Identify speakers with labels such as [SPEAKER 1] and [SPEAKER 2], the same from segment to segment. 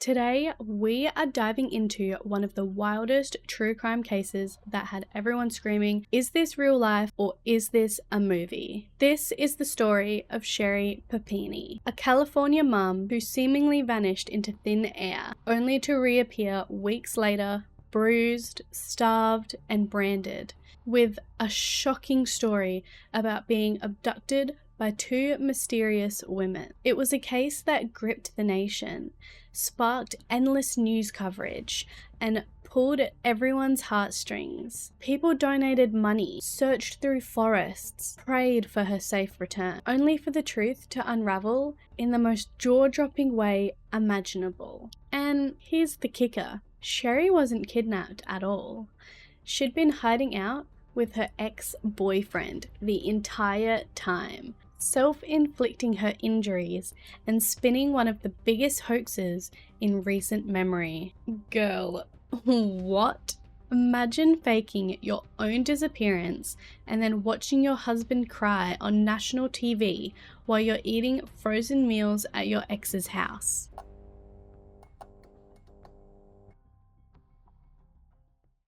[SPEAKER 1] Today, we are diving into one of the wildest true crime cases that had everyone screaming, is this real life or is this a movie? This is the story of Sherri Papini, a California mum who seemingly vanished into thin air, only to reappear weeks later, bruised, starved, and branded, with a shocking story about being abducted by two mysterious women. It was a case that gripped the nation, sparked endless news coverage, and pulled at everyone's heartstrings. People donated money, searched through forests, prayed for her safe return, only for the truth to unravel in the most jaw-dropping way imaginable. And here's the kicker. Sherri wasn't kidnapped at all. She'd been hiding out with her ex-boyfriend the entire time, self-inflicting her injuries and spinning one of the biggest hoaxes in recent memory. Girl, what? Imagine faking your own disappearance and then watching your husband cry on national TV while you're eating frozen meals at your ex's house.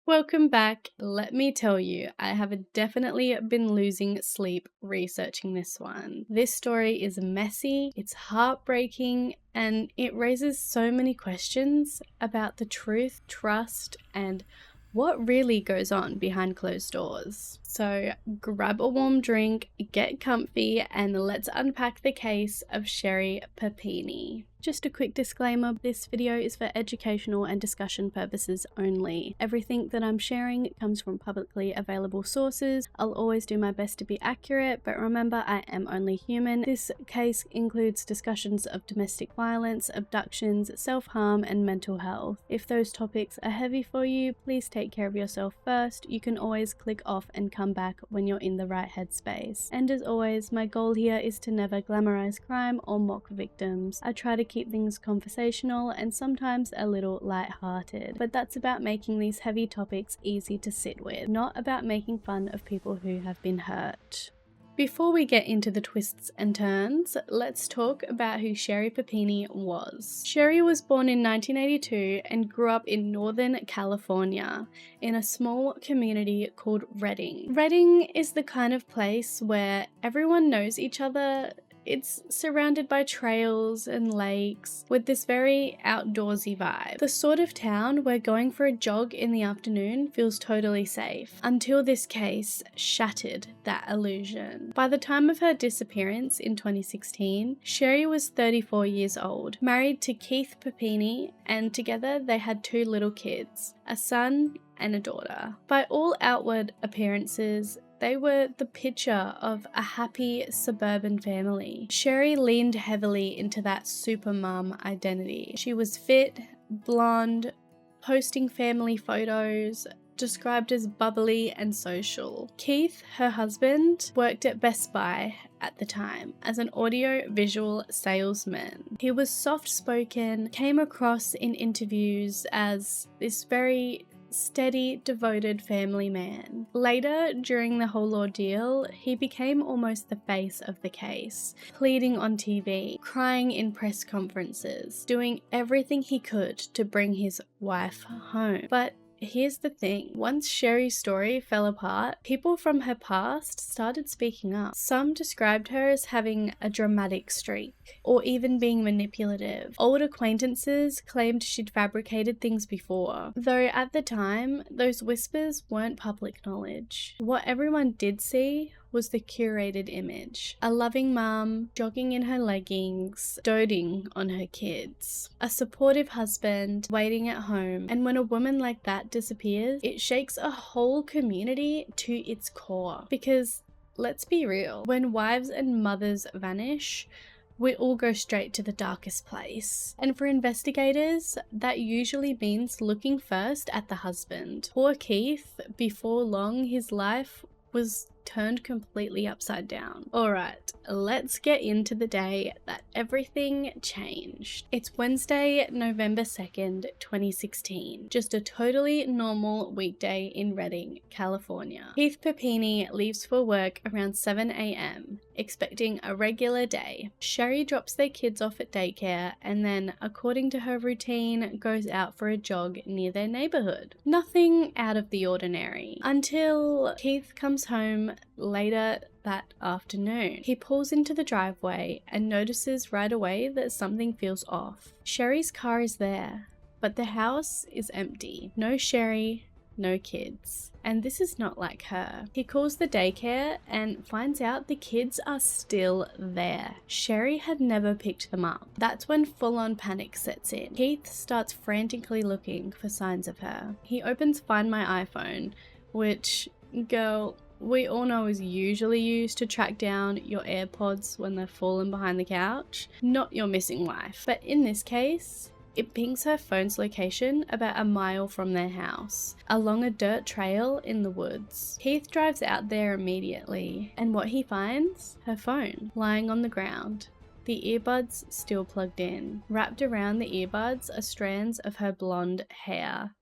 [SPEAKER 1] Welcome back. Let me tell you, I have definitely been losing sleep researching this one. This story is messy, it's heartbreaking, and it raises so many questions about the truth, trust, and what really goes on behind closed doors. So grab a warm drink, get comfy, and let's unpack the case of Sherri Papini. Just a quick disclaimer, this video is for educational and discussion purposes only. Everything that I'm sharing comes from publicly available sources. I'll always do my best to be accurate, but remember, I am only human. This case includes discussions of domestic violence, abductions, self-harm, and mental health. If those topics are heavy for you, please take care of yourself first. You can always click off and come back when you're in the right headspace. And as always, my goal here is to never glamorize crime or mock victims. I try to keep things conversational and sometimes a little light-hearted, but that's about making these heavy topics easy to sit with, not about making fun of people who have been hurt. Before we get into the twists and turns, let's talk about who Sherri Papini was. Sherri was born in 1982 and grew up in Northern California in a small community called Redding. Redding is the kind of place where everyone knows each other. It's surrounded by trails and lakes with this very outdoorsy vibe. The sort of town where going for a jog in the afternoon feels totally safe, until this case shattered that illusion. By the time of her disappearance in 2016, Sherri was 34 years old, married to Keith Papini, and together they had two little kids, a son and a daughter. By all outward appearances, they were the picture of a happy suburban family. Sherri leaned heavily into that super mum identity. She was fit, blonde, posting family photos, described as bubbly and social. Keith, her husband, worked at Best Buy at the time as an audio-visual salesman. He was soft-spoken, came across in interviews as this very steady, devoted family man. Later, during the whole ordeal, he became almost the face of the case, pleading on TV, crying in press conferences, doing everything he could to bring his wife home. But here's the thing, once Sherri's story fell apart, people from her past started speaking up. Some described her as having a dramatic streak, or even being manipulative. Old acquaintances claimed she'd fabricated things before, though at the time, those whispers weren't public knowledge. What everyone did see was the curated image. A loving mum, jogging in her leggings, doting on her kids. A supportive husband, waiting at home. And when a woman like that disappears, it shakes a whole community to its core. Because, let's be real, when wives and mothers vanish, we all go straight to the darkest place. And for investigators, that usually means looking first at the husband. Poor Keith, before long, his life was turned completely upside down. Alright, let's get into the day that everything changed. It's Wednesday, November 2nd, 2016. Just a totally normal weekday in Redding, California. Keith Papini leaves for work around 7 a.m. expecting a regular day. Sherri drops their kids off at daycare and then, according to her routine, goes out for a jog near their neighborhood. Nothing out of the ordinary. Until Keith comes home later that afternoon. He pulls into the driveway and notices right away that something feels off. Sherri's car is there, but the house is empty. No Sherri, no kids. And this is not like her. He calls the daycare and finds out the kids are still there. Sherri had never picked them up. That's when full-on panic sets in. Keith starts frantically looking for signs of her. He opens Find My iPhone, which, girl, we all know is usually used to track down your AirPods when they're fallen behind the couch, not your missing wife. But in this case, it pings her phone's location about a mile from their house, along a dirt trail in the woods. Keith drives out there immediately, and what he finds? Her phone, lying on the ground. The earbuds still plugged in. Wrapped around the earbuds are strands of her blonde hair.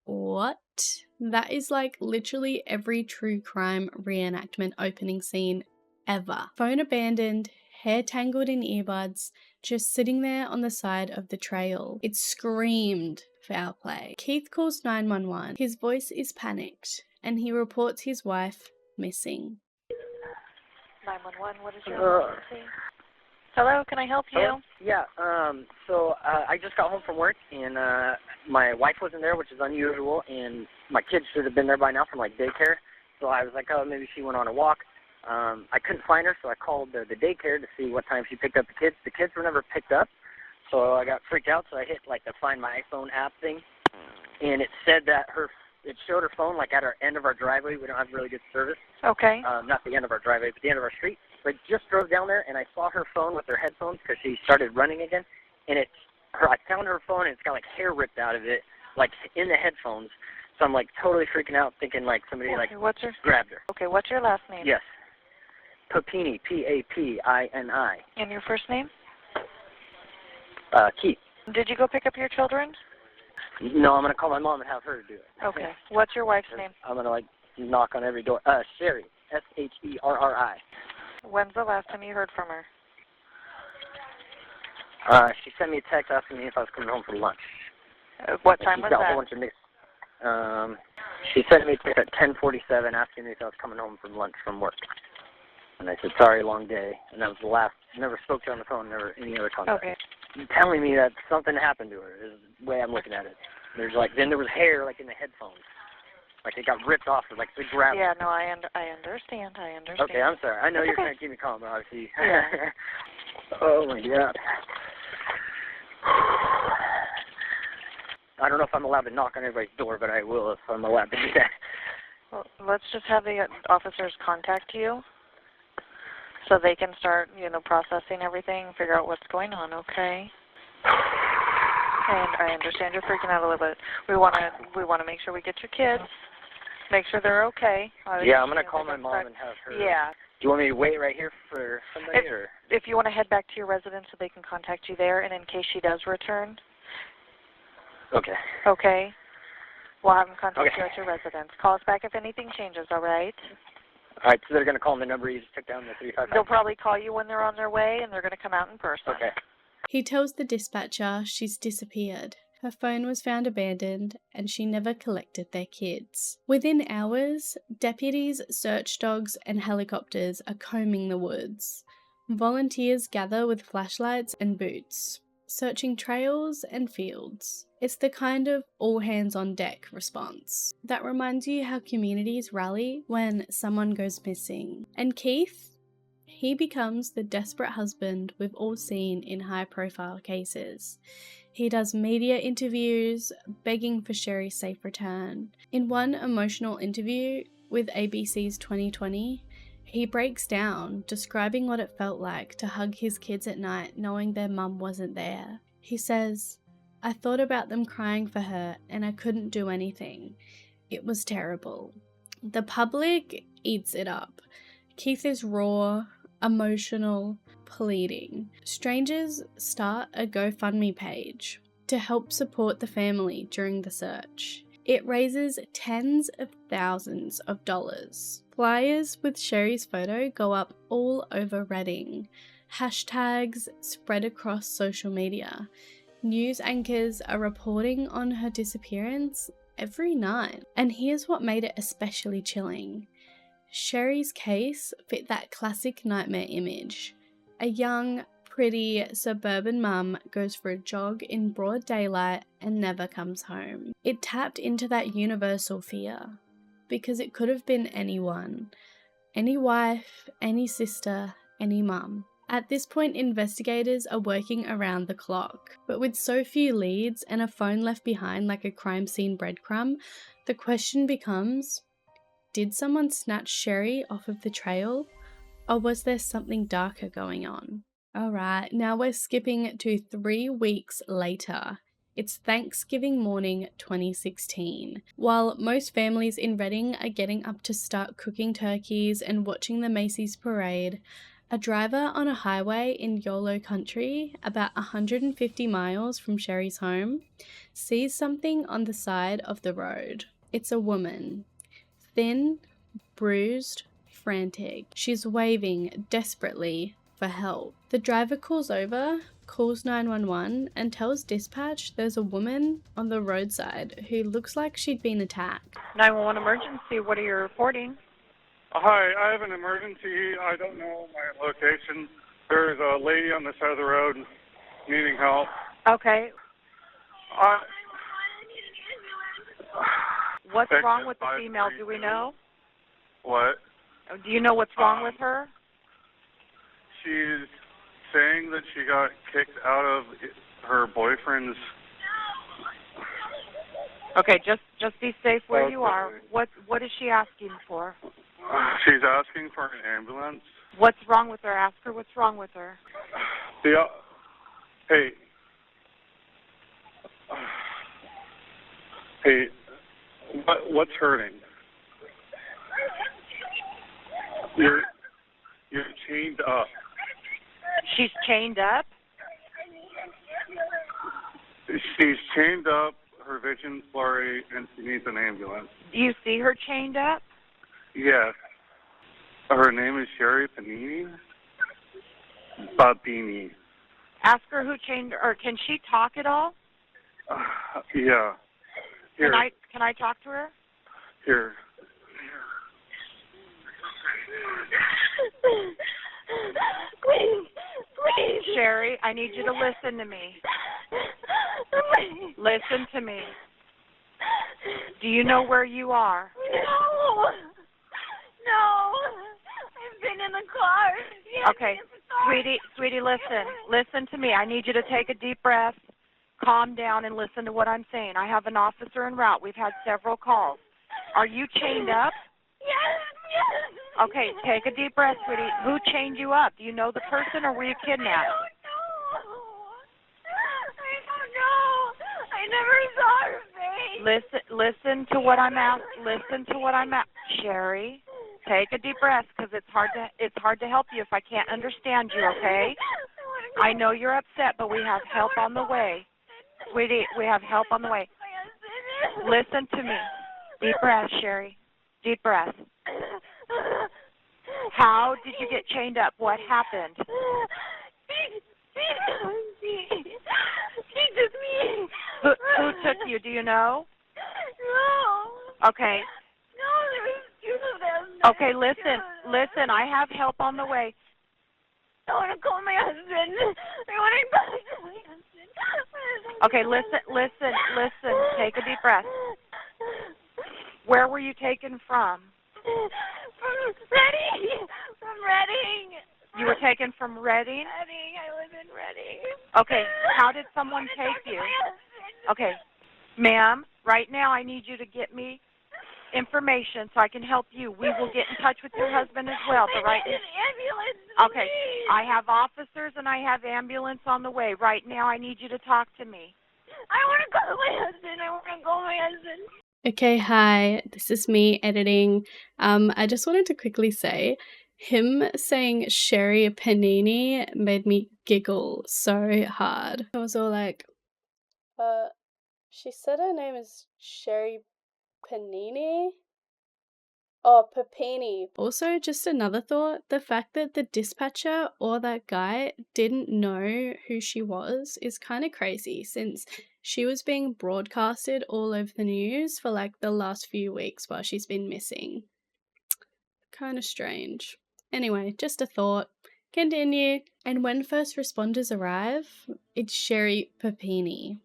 [SPEAKER 1] What? That is like literally every true crime reenactment opening scene ever. Phone abandoned, hair tangled in earbuds, just sitting there on the side of the trail. It screamed foul play. Keith calls 911. His voice is panicked, and he reports his wife missing.
[SPEAKER 2] 911, what is your emergency? Hello, can I help you?
[SPEAKER 3] Hello? Yeah, so I just got home from work, and my wife wasn't there, which is unusual, and my kids should have been there by now from, like, daycare. So I was like, oh, maybe she went on a walk. I couldn't find her, so I called the daycare to see what time she picked up the kids. The kids were never picked up, so I got freaked out, so I hit, like, the Find My iPhone app thing, and it said that it showed her phone, like, at our end of our driveway. We don't have really good service.
[SPEAKER 2] Okay.
[SPEAKER 3] Not the end of our driveway, but the end of our street. So I just drove down there, and I saw her phone with her headphones because she started running again, and I found her phone, and it's got, like, hair ripped out of it, like, in the headphones. So I'm, like, totally freaking out, thinking, like, somebody, grabbed her.
[SPEAKER 2] Okay, what's your last name?
[SPEAKER 3] Yes. Papini, Papini.
[SPEAKER 2] And your first name?
[SPEAKER 3] Keith.
[SPEAKER 2] Did you go pick up your children?
[SPEAKER 3] No, I'm going to call my mom and have her do it.
[SPEAKER 2] Okay. What's your wife's name?
[SPEAKER 3] I'm going to, like, knock on every door. Sherri, Sherri.
[SPEAKER 2] When's the last time you heard from her?
[SPEAKER 3] She sent me a text asking me if I was coming home for lunch.
[SPEAKER 2] What time was
[SPEAKER 3] got
[SPEAKER 2] that?
[SPEAKER 3] A whole bunch of she sent me a text at 10:47 asking me if I was coming home from lunch from work. And I said, sorry, long day. And that was the last. Never spoke to her on the phone, never any other contact.
[SPEAKER 2] Okay.
[SPEAKER 3] Telling me that something happened to her is the way I'm looking at it. Then there was hair, like, in the headphones. Like, it got ripped off, like, the grabbed.
[SPEAKER 2] Yeah, no, I understand.
[SPEAKER 3] Okay, I'm sorry. I know you're trying to keep me calm, but obviously. Yeah. Oh, my God. I don't know if I'm allowed to knock on everybody's door, but I will if I'm allowed to do that.
[SPEAKER 2] Well, let's just have the officers contact you so they can start, processing everything, figure out what's going on, okay? And I understand you're freaking out a little bit. We want to make sure we get your kids, make sure they're okay.
[SPEAKER 3] Yeah, I'm going to call my mom and have her.
[SPEAKER 2] Yeah.
[SPEAKER 3] Do you want me to wait right here for somebody?
[SPEAKER 2] If you want to head back to your residence so they can contact you there, and in case she does return.
[SPEAKER 3] Okay.
[SPEAKER 2] Okay. We'll have them contact you at your residence. Call us back if anything changes, all right?
[SPEAKER 3] All right, so they're going to call the number you just took down, the 355?
[SPEAKER 2] They'll probably call you when they're on their way, and they're going to come out in person.
[SPEAKER 3] Okay.
[SPEAKER 1] He tells the dispatcher she's disappeared. Her phone was found abandoned, and she never collected their kids. Within hours, deputies, search dogs, and helicopters are combing the woods. Volunteers gather with flashlights and boots, searching trails and fields. It's the kind of all-hands-on-deck response that reminds you how communities rally when someone goes missing. And Keith? He becomes the desperate husband we've all seen in high-profile cases. He does media interviews, begging for Sherri's safe return. In one emotional interview with ABC's 2020, he breaks down, describing what it felt like to hug his kids at night knowing their mum wasn't there. He says, I thought about them crying for her and I couldn't do anything. It was terrible. The public eats it up. Keith is raw, emotional, pleading. Strangers start a GoFundMe page to help support the family during the search. It raises tens of thousands of dollars. Flyers with Sherri's photo go up all over Reading. Hashtags spread across social media. News anchors are reporting on her disappearance every night. And here's what made it especially chilling. Sherri's case fit that classic nightmare image. A young, pretty suburban mum goes for a jog in broad daylight and never comes home. It tapped into that universal fear, because it could have been anyone. Any wife, any sister, any mum. At this point, investigators are working around the clock, but with so few leads and a phone left behind like a crime scene breadcrumb, the question becomes, did someone snatch Sherri off of the trail, or was there something darker going on? Alright, now we're skipping to 3 weeks later. It's Thanksgiving morning 2016. While most families in Reading are getting up to start cooking turkeys and watching the Macy's parade, a driver on a highway in YOLO country, about 150 miles from Sherri's home, sees something on the side of the road. It's a woman. Thin, bruised, frantic. She's waving desperately for help. The driver calls over, calls 911, and tells dispatch there's a woman on the roadside who looks like she'd been attacked.
[SPEAKER 2] 911 emergency, what are you reporting?
[SPEAKER 4] Hi, I have an emergency. I don't know my location. There's a lady on the side of the road needing help.
[SPEAKER 2] Okay. What's wrong with the female? Do we know?
[SPEAKER 4] What?
[SPEAKER 2] Do you know what's wrong with her?
[SPEAKER 4] She's saying that she got kicked out of her boyfriend's.
[SPEAKER 2] Okay, just be safe where you are. What is she asking for?
[SPEAKER 4] She's asking for an ambulance.
[SPEAKER 2] What's wrong with her? Ask her what's wrong with her.
[SPEAKER 4] Hey. Hey, what's hurting? You're chained up.
[SPEAKER 2] She's chained up?
[SPEAKER 4] She's chained up, her vision's blurry, and she needs an ambulance.
[SPEAKER 2] Do you see her chained up?
[SPEAKER 4] Yes. Her name is Sherri Papini.
[SPEAKER 2] Ask her who chained her, or can she talk at all?
[SPEAKER 4] Yeah. Here.
[SPEAKER 2] Can I talk to her?
[SPEAKER 4] Here.
[SPEAKER 5] Please.
[SPEAKER 2] Sherri, I need you to listen to me. Listen to me. Do you know where you are?
[SPEAKER 5] No. I've been in the car. Yes,
[SPEAKER 2] Okay. Sweetie, listen to me. I need you to take a deep breath, calm down, and listen to what I'm saying. I have an officer en route. We've had several calls. Are you chained up?
[SPEAKER 5] Yes.
[SPEAKER 2] Okay, take a deep breath, sweetie. Who chained you up? Do you know the person, or were you kidnapped?
[SPEAKER 5] I don't know. I never saw her face.
[SPEAKER 2] Listen to what I'm asking. Listen to what I'm asking. Sherri, take a deep breath, because it's hard to help you if I can't understand you, okay? I know you're upset, but we have help on the way. Sweetie, we have help on the way. Listen to me. Deep breath, Sherri. Deep breath. How did you get chained up? What happened?
[SPEAKER 5] She took me.
[SPEAKER 2] Who took you? Do you know?
[SPEAKER 5] No.
[SPEAKER 2] Okay.
[SPEAKER 5] No, there was two of them.
[SPEAKER 2] Okay, listen. I have help on the way.
[SPEAKER 5] I want to call my husband. I want to call my husband.
[SPEAKER 2] Okay, listen. Take a deep breath. Where were you taken from?
[SPEAKER 5] From Reading. From Reading.
[SPEAKER 2] You were taken from Reading?
[SPEAKER 5] Reading. I live in Reading.
[SPEAKER 2] Okay, how did someone take you? Okay, ma'am, right now I need you to get me information so I can help you. We will get in touch with your husband as well. But right
[SPEAKER 5] an ambulance,
[SPEAKER 2] okay,
[SPEAKER 5] please.
[SPEAKER 2] I have officers and I have ambulance on the way. Right now I need you to talk to me.
[SPEAKER 5] I want to call my husband.
[SPEAKER 1] Okay, hi, this is me editing. I just wanted to quickly say, him saying Sherri Papini made me giggle so hard. I was all like, she said her name is Sherri Panini? Oh, Papini. Also, just another thought, the fact that the dispatcher or that guy didn't know who she was is kind of crazy, since she was being broadcasted all over the news for like the last few weeks while she's been missing. Kind of strange. Anyway, just a thought. Continue. And when first responders arrive, it's Sherri Papini.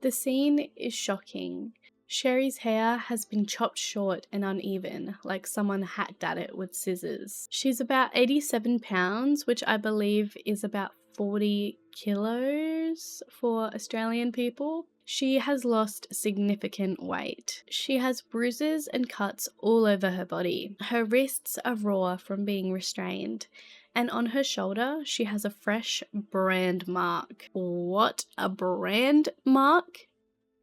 [SPEAKER 1] The scene is shocking. Sherri's hair has been chopped short and uneven, like someone hacked at it with scissors. She's about 87 pounds, which I believe is about 40 kilos for Australian people. She has lost significant weight. She has bruises and cuts all over her body. Her wrists are raw from being restrained. And on her shoulder, she has a fresh brand mark. What? A brand mark?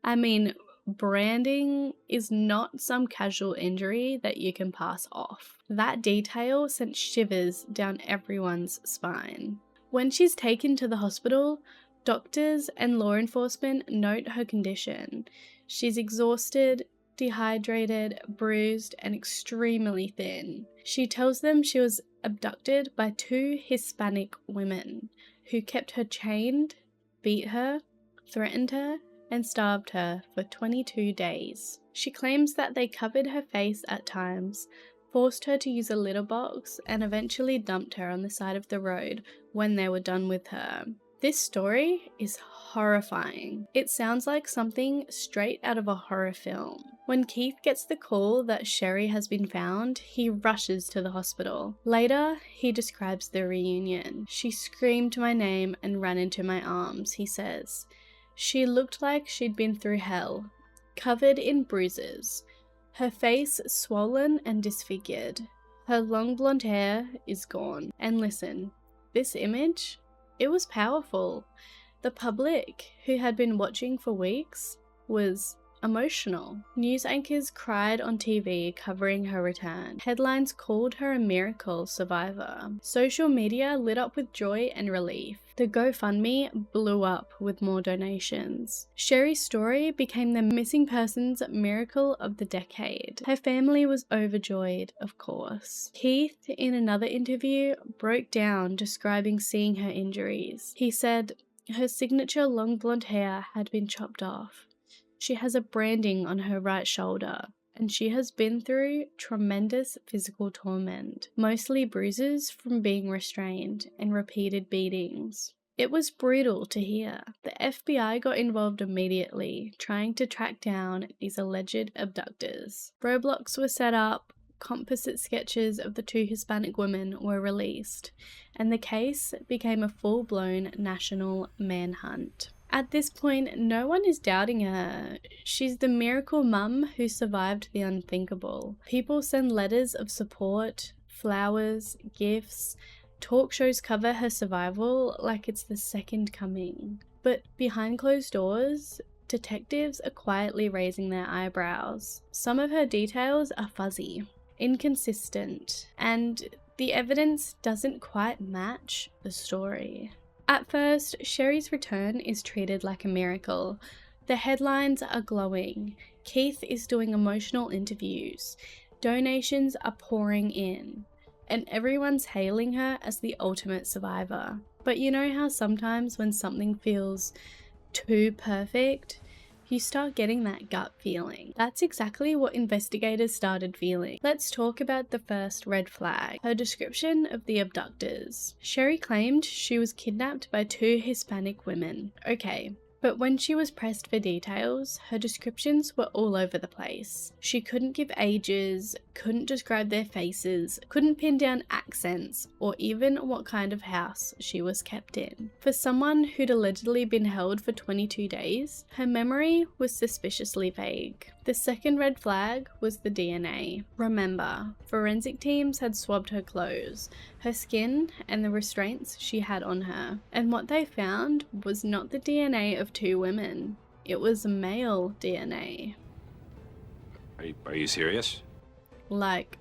[SPEAKER 1] I mean, branding is not some casual injury that you can pass off. That detail sent shivers down everyone's spine. When she's taken to the hospital, doctors and law enforcement note her condition. She's exhausted, dehydrated, bruised, and extremely thin. She tells them she was abducted by 2 Hispanic women who kept her chained, beat her, threatened her, and starved her for 22 days. She claims that they covered her face at times, forced her to use a litter box, and eventually dumped her on the side of the road when they were done with her. This story is horrifying. It sounds like something straight out of a horror film. When Keith gets the call that Sherri has been found, he rushes to the hospital. Later, he describes the reunion. She screamed my name and ran into my arms, he says. She looked like she'd been through hell, covered in bruises, her face swollen and disfigured. Her long blonde hair is gone. And listen, this image, it was powerful. The public, who had been watching for weeks, was emotional. News anchors cried on TV covering her return. Headlines called her a miracle survivor. Social media lit up with joy and relief. The GoFundMe blew up with more donations. Sherri's story became the missing persons miracle of the decade. Her family was overjoyed, of course. Keith, in another interview, broke down describing seeing her injuries. He said her signature long blonde hair had been chopped off. She has a branding on her right shoulder, and she has been through tremendous physical torment, mostly bruises from being restrained and repeated beatings. It was brutal to hear. The FBI got involved immediately, trying to track down these alleged abductors. Roadblocks were set up, composite sketches of the 2 Hispanic women were released, and the case became a full-blown national manhunt. At this point, no one is doubting her. She's the miracle mum who survived the unthinkable. People send letters of support, flowers, gifts. Talk shows cover her survival like it's the second coming. But behind closed doors, detectives are quietly raising their eyebrows. Some of her details are fuzzy, inconsistent, and the evidence doesn't quite match the story. At first, Sherri's return is treated like a miracle. The headlines are glowing. Keith is doing emotional interviews. Donations are pouring in. And everyone's hailing her as the ultimate survivor. But you know how sometimes when something feels too perfect, you start getting that gut feeling. That's exactly what investigators started feeling. Let's talk about the first red flag, her description of the abductors. Sherri claimed she was kidnapped by 2 Hispanic women. Okay. But when she was pressed for details, her descriptions were all over the place. She couldn't give ages, couldn't describe their faces, couldn't pin down accents, or even what kind of house she was kept in. For someone who'd allegedly been held for 22 days, her memory was suspiciously vague. The second red flag was the DNA. Remember, forensic teams had swabbed her clothes, her skin, and the restraints she had on her. And what they found was not the DNA of 2 women. It was male DNA.
[SPEAKER 6] Are you serious?
[SPEAKER 1] Like,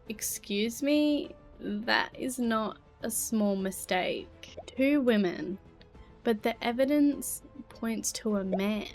[SPEAKER 1] excuse me? That is not a small mistake. 2 women. But the evidence points to a man.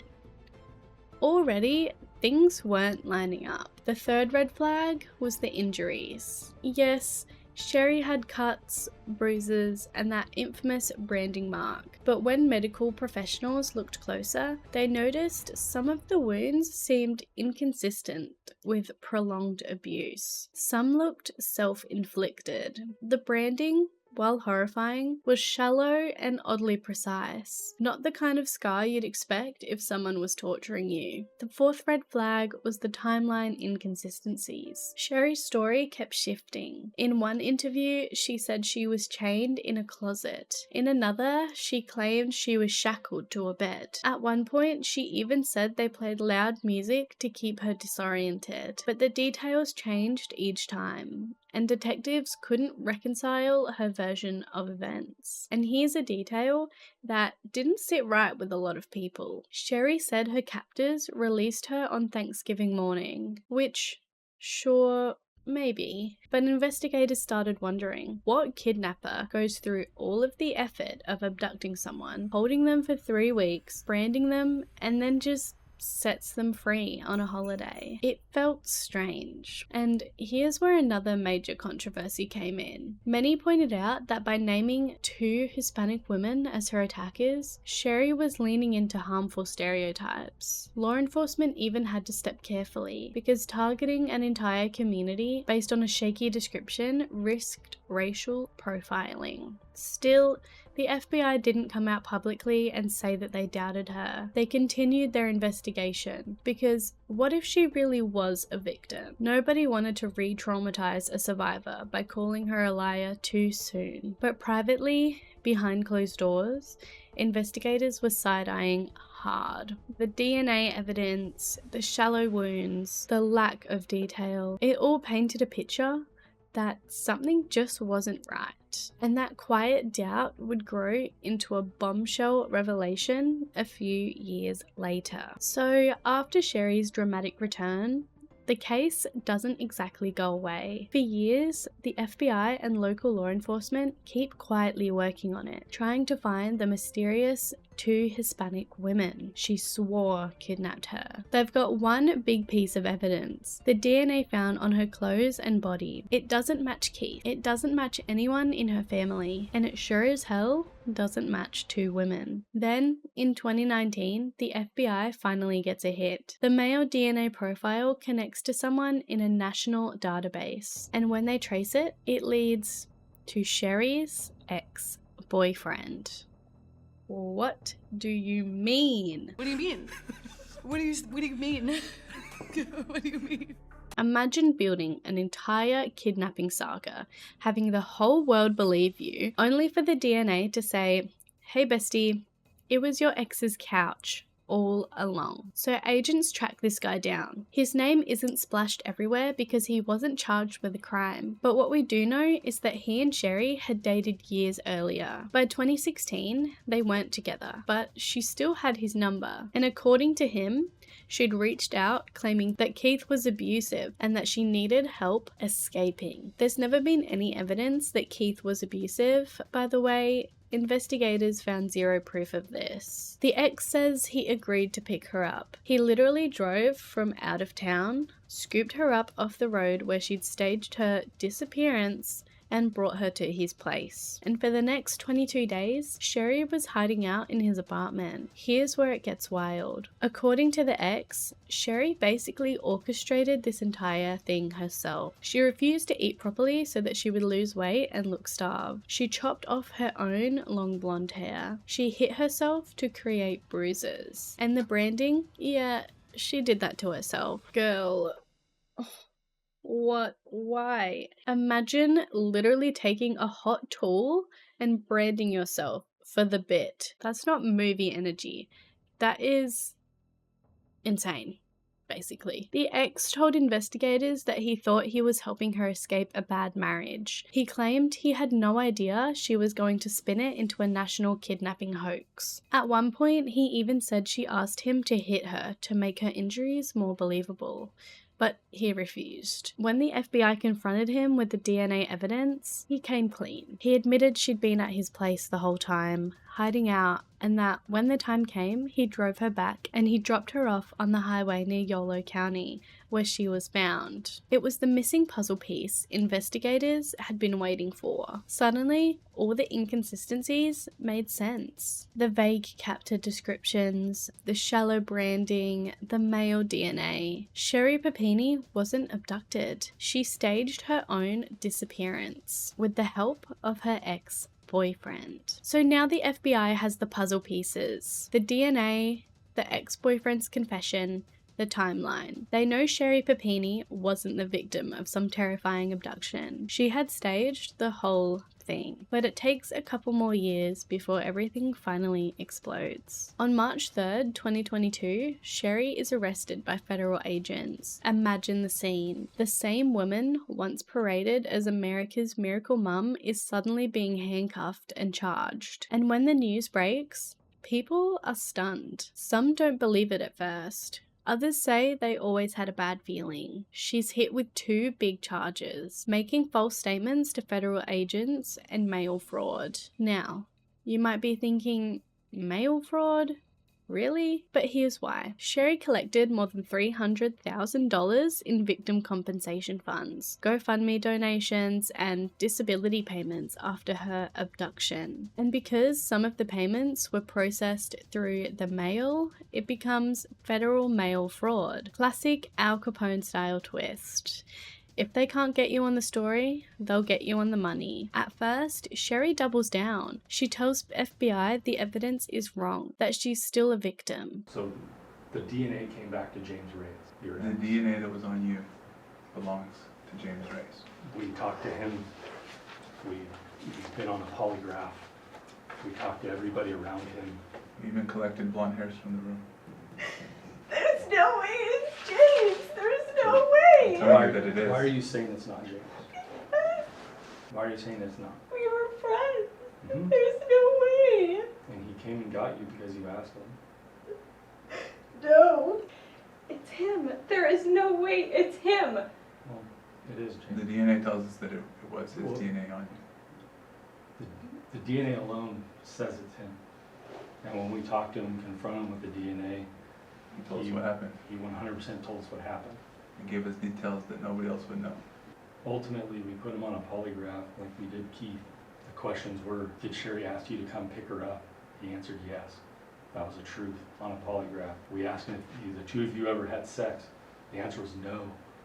[SPEAKER 1] Already, things weren't lining up. The third red flag was the injuries. Yes, Sherri had cuts, bruises, and that infamous branding mark. But when medical professionals looked closer, they noticed some of the wounds seemed inconsistent with prolonged abuse. Some looked self-inflicted. The branding, while horrifying, was shallow and oddly precise, not the kind of scar you'd expect if someone was torturing you. The fourth red flag was the timeline inconsistencies. Sherri's story kept shifting. In one interview, she said she was chained in a closet. In another, she claimed she was shackled to a bed. At one point, she even said they played loud music to keep her disoriented, but the details changed each time, and detectives couldn't reconcile her version of events. And here's a detail that didn't sit right with a lot of people. Sherri said her captors released her on Thanksgiving morning, which, sure, maybe. But investigators started wondering, what kidnapper goes through all of the effort of abducting someone, holding them for 3 weeks, branding them, and then just sets them free on a holiday? It felt strange. And here's where another major controversy came in. Many pointed out that by naming 2 Hispanic women as her attackers, Sherri was leaning into harmful stereotypes. Law enforcement even had to step carefully, because targeting an entire community based on a shaky description risked racial profiling. Still, the FBI didn't come out publicly and say that they doubted her. They continued their investigation, because what if she really was a victim? Nobody wanted to re-traumatize a survivor by calling her a liar too soon. But privately, behind closed doors, investigators were side-eyeing hard. The DNA evidence, the shallow wounds, the lack of detail, it all painted a picture that something just wasn't right. And that quiet doubt would grow into a bombshell revelation a few years later. So after Sherri's dramatic return, the case doesn't exactly go away. For years, the FBI and local law enforcement keep quietly working on it, trying to find the mysterious 2 Hispanic women she swore kidnapped her. They've got one big piece of evidence: the DNA found on her clothes and body. It doesn't match Keith. It doesn't match anyone in her family, and it sure as hell doesn't match 2 women. Then, in 2019, the FBI finally gets a hit. The male DNA profile connects to someone in a national database, and when they trace it, it leads to Sherri's ex-boyfriend. What do you mean?
[SPEAKER 7] What do you mean? What do you mean? What do you mean?
[SPEAKER 1] Imagine building an entire kidnapping saga, having the whole world believe you, only for the DNA to say, hey bestie, it was your ex's couch all along. So agents track this guy down. His name isn't splashed everywhere because he wasn't charged with a crime. But what we do know is that he and Sherri had dated years earlier. By 2016, they weren't together, but she still had his number. And according to him, she'd reached out claiming that Keith was abusive and that she needed help escaping. There's never been any evidence that Keith was abusive, by the way. Investigators found zero proof of this. The ex says he agreed to pick her up. He literally drove from out of town, scooped her up off the road where she'd staged her disappearance, and brought her to his place. And for the next 22 days, Sherri was hiding out in his apartment. Here's where it gets wild. According to the ex, Sherri basically orchestrated this entire thing herself. She refused to eat properly so that she would lose weight and look starved. She chopped off her own long blonde hair. She hit herself to create bruises. And the branding? Yeah, she did that to herself. Girl. What? Why? Imagine literally taking a hot tool and branding yourself for the bit. That's not movie energy. That is insane, basically. The ex told investigators that he thought he was helping her escape a bad marriage. He claimed he had no idea she was going to spin it into a national kidnapping hoax. At one point, he even said she asked him to hit her to make her injuries more believable, but he refused. When the FBI confronted him with the DNA evidence, he came clean. He admitted she'd been at his place the whole time, hiding out, and that when the time came, he drove her back and he dropped her off on the highway near Yolo County, where she was found. It was the missing puzzle piece investigators had been waiting for. Suddenly, all the inconsistencies made sense. The vague captor descriptions, the shallow branding, the male DNA. Sherri Papini wasn't abducted. She staged her own disappearance with the help of her ex-boyfriend. So now the FBI has the puzzle pieces. The DNA, the ex-boyfriend's confession, the timeline. They know Sherri Papini wasn't the victim of some terrifying abduction. She had staged the whole thing. But it takes a couple more years before everything finally explodes. On March 3rd, 2022, Sherri is arrested by federal agents. Imagine the scene. The same woman once paraded as America's miracle mum is suddenly being handcuffed and charged. And when the news breaks, people are stunned. Some don't believe it at first. Others say they always had a bad feeling. She's hit with 2 big charges, making false statements to federal agents and mail fraud. Now, you might be thinking, mail fraud? Really? But here's why. Sherri collected more than $300,000 in victim compensation funds, GoFundMe donations, and disability payments after her abduction. And because some of the payments were processed through the mail, it becomes federal mail fraud. Classic Al Capone style twist. If they can't get you on the story, they'll get you on the money. At first, Sherri doubles down. She tells FBI the evidence is wrong, that she's still a victim.
[SPEAKER 8] So the DNA came back to James Reyes.
[SPEAKER 9] The DNA that was on you belongs to James Reyes.
[SPEAKER 8] We talked to him. He's been on a polygraph. We talked to everybody around him.
[SPEAKER 9] We even collected blonde hairs from the room.
[SPEAKER 5] There's no way it's James. There's no way.
[SPEAKER 9] Tell you that it is.
[SPEAKER 8] Why are you saying it's not James? Why are you saying it's not?
[SPEAKER 5] We were friends.
[SPEAKER 8] Mm-hmm.
[SPEAKER 5] There's no way.
[SPEAKER 8] And he came and got you because you asked him.
[SPEAKER 5] No. It's him. There is no way it's him.
[SPEAKER 8] Well, it is James.
[SPEAKER 9] The DNA tells us that it was his DNA on you.
[SPEAKER 8] The DNA alone says it's him. And when we talked to him, confront him with the DNA,
[SPEAKER 9] He told us what happened.
[SPEAKER 8] He 100% told us what happened.
[SPEAKER 9] He gave us details that nobody else would know.
[SPEAKER 8] Ultimately, we put him on a polygraph like we did Keith. The questions were, did Sherri ask you to come pick her up? He answered yes. That was the truth on a polygraph. We asked him if the 2 of you ever had sex. The answer was no.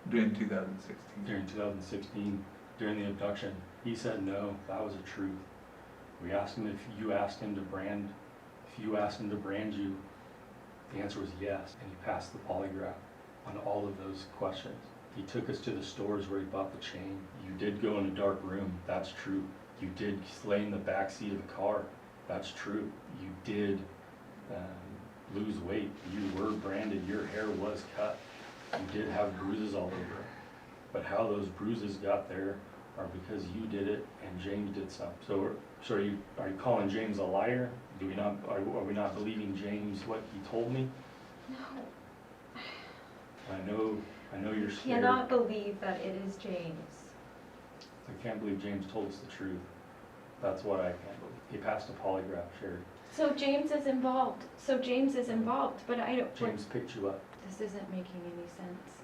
[SPEAKER 9] During 2016.
[SPEAKER 8] During 2016, during the abduction, he said no. That was the truth. We asked him if you asked him to brand you. The answer was yes, and he passed the polygraph on all of those questions. He took us to the stores where he bought the chain. You did go in a dark room. That's true. You did lay in the back seat of a car. That's true. You did lose weight. You were branded. Your hair was cut. You did have bruises all over. But how those bruises got there are because you did it and James did something. So are you calling James a liar? Are we not believing James what he told me?
[SPEAKER 5] No.
[SPEAKER 8] I know you're scared.
[SPEAKER 5] I cannot believe that it is James.
[SPEAKER 8] I can't believe James told us the truth. That's what I can't believe. He passed a polygraph, Sherri.
[SPEAKER 5] So James is involved. But I don't.
[SPEAKER 8] James picked you up.
[SPEAKER 5] This isn't making any sense.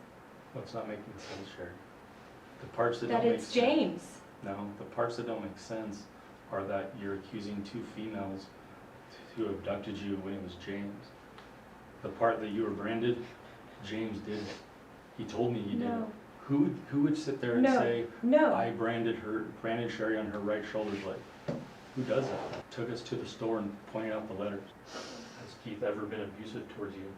[SPEAKER 8] What's not making sense, Sherri? The parts that
[SPEAKER 5] That
[SPEAKER 8] don't make
[SPEAKER 5] it's
[SPEAKER 8] sense.
[SPEAKER 5] James.
[SPEAKER 8] No, the parts that don't make sense are that you're accusing 2 females who abducted you when it was James. The part that you were branded, James did it. He told me he did it. Who would sit there and say, I branded Sherri on her right shoulder blade? Who does that? Took us to the store and pointed out the letters. Has Keith ever been abusive towards you?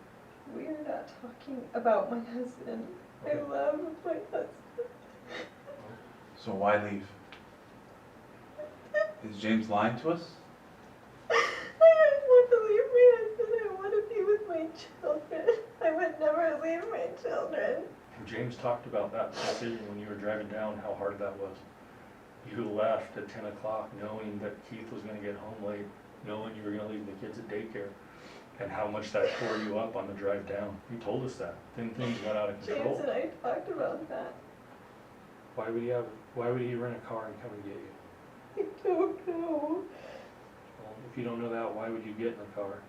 [SPEAKER 5] We are not talking about my husband. I love my husband.
[SPEAKER 9] So why leave? Is James lying to us?
[SPEAKER 5] I don't want to leave my husband. I want to be with my children. I would never leave my children.
[SPEAKER 8] James talked about that decision when you were driving down, how hard that was. You left at 10 o'clock knowing that Keith was going to get home late, knowing you were going to leave the kids at daycare, and how much that tore you up on the drive down. You told us that. Then things got out of control.
[SPEAKER 5] James and I talked about that.
[SPEAKER 8] Why would he rent a car and come and get you?
[SPEAKER 5] I don't know.
[SPEAKER 8] Well, If you don't know that, why would you get in the car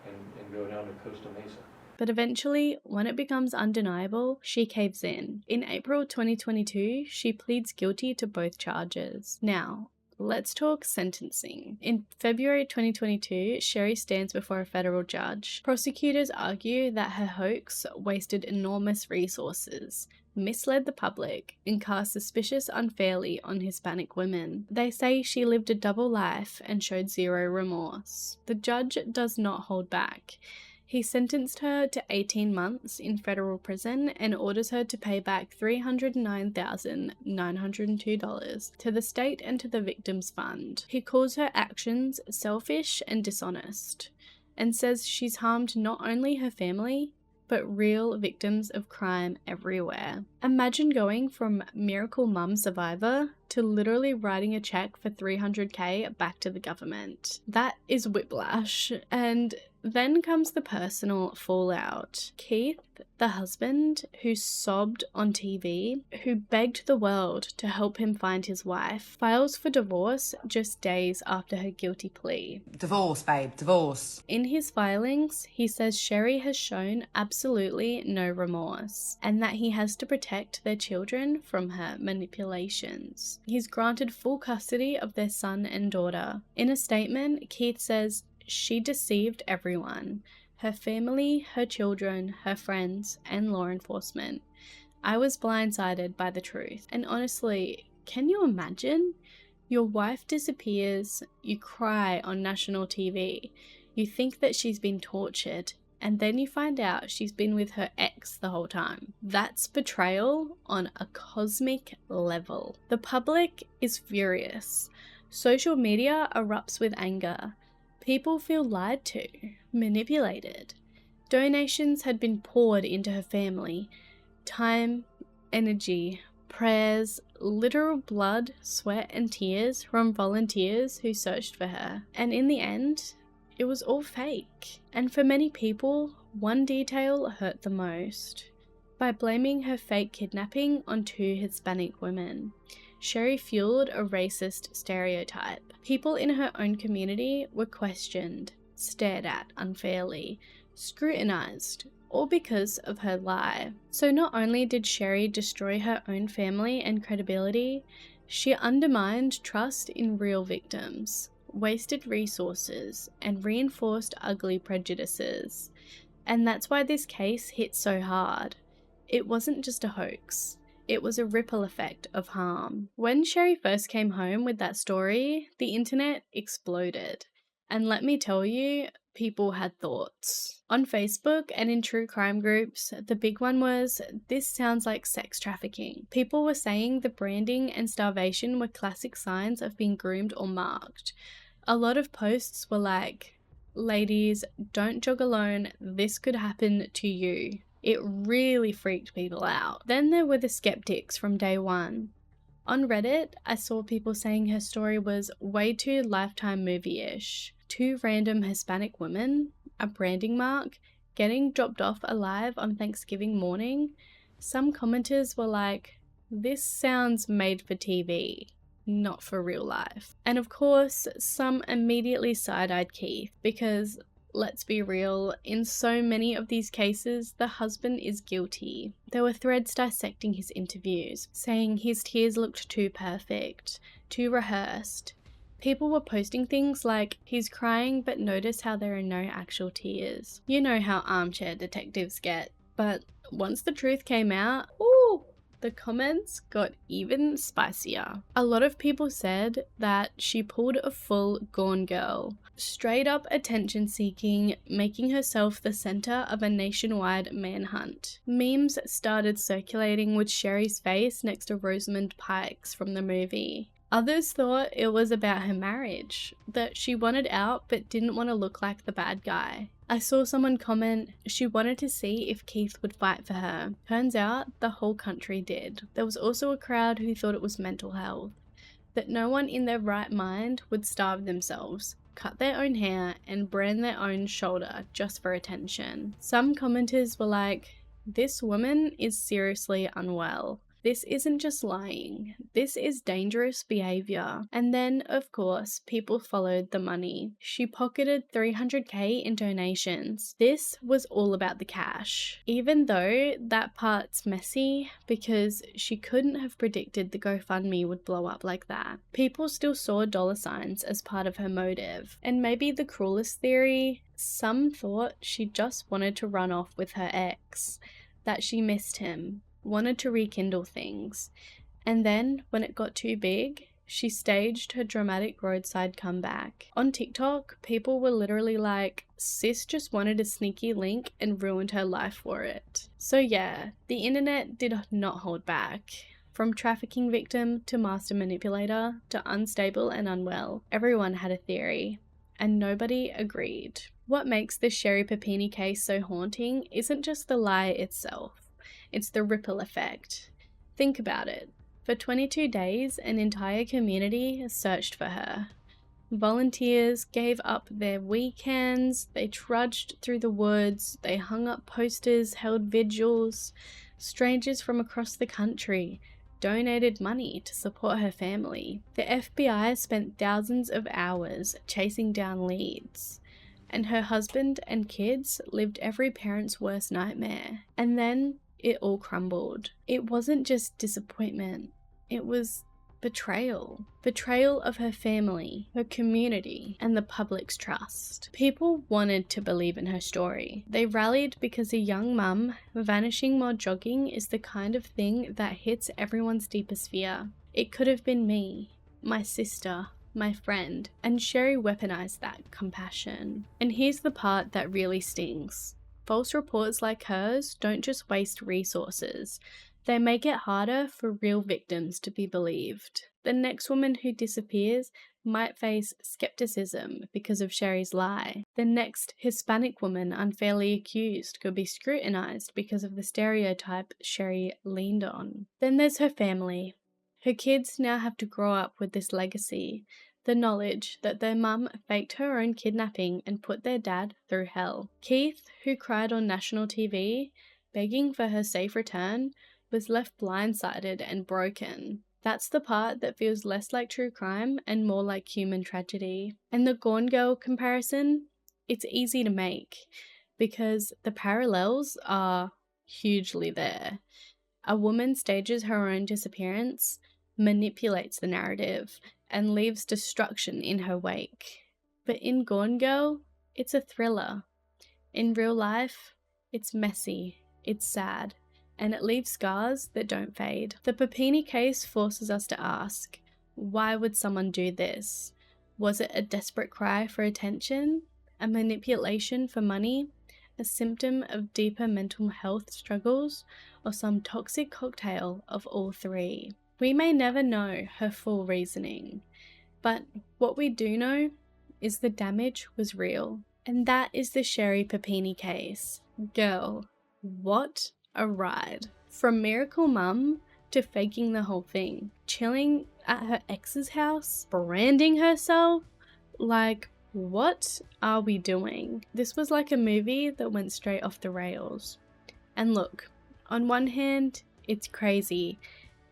[SPEAKER 8] and go down to Costa Mesa?
[SPEAKER 1] But eventually, when it becomes undeniable, she caves in. In April 2022, she pleads guilty to both charges. Now, let's talk sentencing. In February 2022, Sherri stands before a federal judge. Prosecutors argue that her hoax wasted enormous resources, misled the public, and cast suspicion unfairly on Hispanic women. They say she lived a double life and showed zero remorse. The judge does not hold back. He sentenced her to 18 months in federal prison and orders her to pay back $309,902 to the state and to the victims' fund. He calls her actions selfish and dishonest, and says she's harmed not only her family, but real victims of crime everywhere. Imagine going from miracle mum survivor to literally writing a check for $300K back to the government. That is whiplash. And then comes the personal fallout. Keith, the husband who sobbed on TV, who begged the world to help him find his wife, files for divorce just days after her guilty plea.
[SPEAKER 7] Divorce, babe, divorce.
[SPEAKER 1] In his filings, he says Sherri has shown absolutely no remorse, and that he has to protect their children from her manipulations. He's granted full custody of their son and daughter. In a statement, Keith says, "She deceived everyone, her family, her children, her friends, and law enforcement. I was blindsided by the truth." And honestly, can you imagine? Your wife disappears, you cry on national TV, you think that she's been tortured, and then you find out she's been with her ex the whole time. That's betrayal on a cosmic level. The public is furious. Social media erupts with anger. People feel lied to, manipulated. Donations had been poured into her family. Time, energy, prayers, literal blood, sweat, and tears from volunteers who searched for her. And in the end, it was all fake. And for many people, one detail hurt the most. By blaming her fake kidnapping on 2 Hispanic women, Sherri fueled a racist stereotype. People in her own community were questioned, stared at unfairly, scrutinized, all because of her lie. So not only did Sherri destroy her own family and credibility, she undermined trust in real victims, wasted resources, and reinforced ugly prejudices. And that's why this case hit so hard. It wasn't just a hoax. It was a ripple effect of harm. When Sherri first came home with that story, the internet exploded. And let me tell you, people had thoughts. On Facebook and in true crime groups, the big one was, "This sounds like sex trafficking." People were saying the branding and starvation were classic signs of being groomed or marked. A lot of posts were like, "Ladies, don't jog alone, this could happen to you." It really freaked people out. Then there were the skeptics from day one. On Reddit, I saw people saying her story was way too Lifetime movie-ish. 2 random Hispanic women, a branding mark, getting dropped off alive on Thanksgiving morning. Some commenters were like, "This sounds made for TV, not for real life." And of course, some immediately side-eyed Keith, because let's be real, in so many of these cases, the husband is guilty. There were threads dissecting his interviews, saying his tears looked too perfect, too rehearsed. People were posting things like, "He's crying, but notice how there are no actual tears." You know how armchair detectives get. But once the truth came out, the comments got even spicier. A lot of people said that she pulled a full Gone Girl, straight up attention seeking, making herself the center of a nationwide manhunt. Memes started circulating with Sherri's face next to Rosamund Pike's from the movie. Others thought it was about her marriage, that she wanted out but didn't want to look like the bad guy. I saw someone comment, she wanted to see if Keith would fight for her. Turns out the whole country did. There was also a crowd who thought it was mental health, that no one in their right mind would starve themselves, cut their own hair, and brand their own shoulder just for attention. Some commenters were like, "This woman is seriously unwell." This isn't just lying. This is dangerous behavior. And then, of course, people followed the money. She pocketed $300K in donations. This was all about the cash. Even though that part's messy because she couldn't have predicted the GoFundMe would blow up like that. People still saw dollar signs as part of her motive. And maybe the cruelest theory, some thought she just wanted to run off with her ex, that she missed him, wanted to rekindle things. And then, when it got too big, she staged her dramatic roadside comeback. On TikTok, people were literally like, sis just wanted a sneaky link and ruined her life for it. So yeah, the internet did not hold back. From trafficking victim to master manipulator to unstable and unwell, everyone had a theory, and nobody agreed. What makes the Sherri Papini case so haunting isn't just the lie itself, it's the ripple effect. Think about it. For 22 days, an entire community searched for her. Volunteers gave up their weekends, they trudged through the woods, they hung up posters, held vigils. Strangers from across the country donated money to support her family. The FBI spent thousands of hours chasing down leads. And her husband and kids lived every parent's worst nightmare. And then it all crumbled. It wasn't just disappointment, it was betrayal. Betrayal of her family, her community, and the public's trust. People wanted to believe in her story. They rallied because a young mum vanishing while jogging is the kind of thing that hits everyone's deepest fear. It could have been me, my sister, my friend, and Sherri weaponized that compassion. And here's the part that really stings. False reports like hers don't just waste resources, they make it harder for real victims to be believed. The next woman who disappears might face skepticism because of Sherri's lie. The next Hispanic woman unfairly accused could be scrutinized because of the stereotype Sherri leaned on. Then there's her family. Her kids now have to grow up with this legacy, the knowledge that their mum faked her own kidnapping and put their dad through hell. Keith, who cried on national TV, begging for her safe return, was left blindsided and broken. That's the part that feels less like true crime and more like human tragedy. And the Gone Girl comparison, it's easy to make because the parallels are hugely there. A woman stages her own disappearance, manipulates the narrative, and leaves destruction in her wake. But in Gone Girl, it's a thriller. In real life, it's messy, it's sad, and it leaves scars that don't fade. The Papini case forces us to ask, why would someone do this? Was it a desperate cry for attention? A manipulation for money? A symptom of deeper mental health struggles? Or some toxic cocktail of all three? We may never know her full reasoning, but what we do know is the damage was real. And that is the Sherri Papini case. Girl, what a ride. From miracle mum to faking the whole thing, chilling at her ex's house, branding herself. Like, what are we doing? This was like a movie that went straight off the rails. And look, on one hand, it's crazy,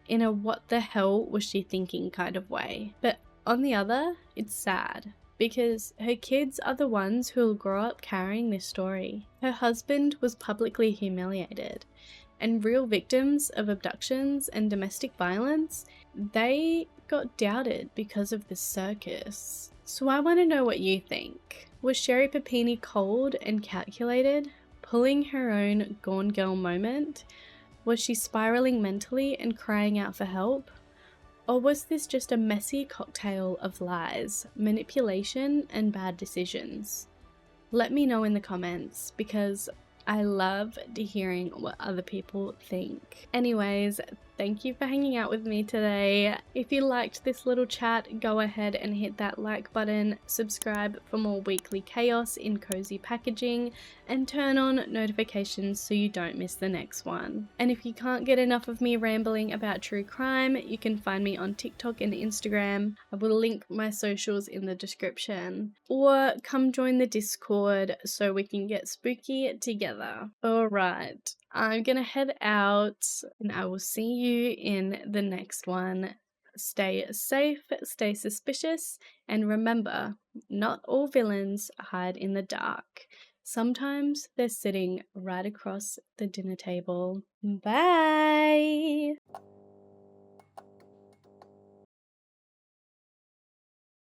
[SPEAKER 1] in a what the hell was she thinking kind of way. But on the other, it's sad, because her kids are the ones who will grow up carrying this story. Her husband was publicly humiliated, and real victims of abductions and domestic violence, they got doubted because of this circus. So I want to know what you think. Was Sherri Papini cold and calculated, pulling her own Gone Girl moment? Was she spiraling mentally and crying out for help? Or was this just a messy cocktail of lies, manipulation, and bad decisions? Let me know in the comments, because I love hearing what other people think. Anyways, thank you for hanging out with me today. If you liked this little chat, go ahead and hit that like button, subscribe for more weekly chaos in cozy packaging, and turn on notifications so you don't miss the next one. And if you can't get enough of me rambling about true crime, you can find me on TikTok and Instagram. I will link my socials in the description. Or come join the Discord so we can get spooky together. Alright, I'm gonna head out and I will see you you in the next one. Stay safe, stay suspicious, and remember, not all villains hide in the dark. Sometimes they're sitting right across the dinner table. Bye!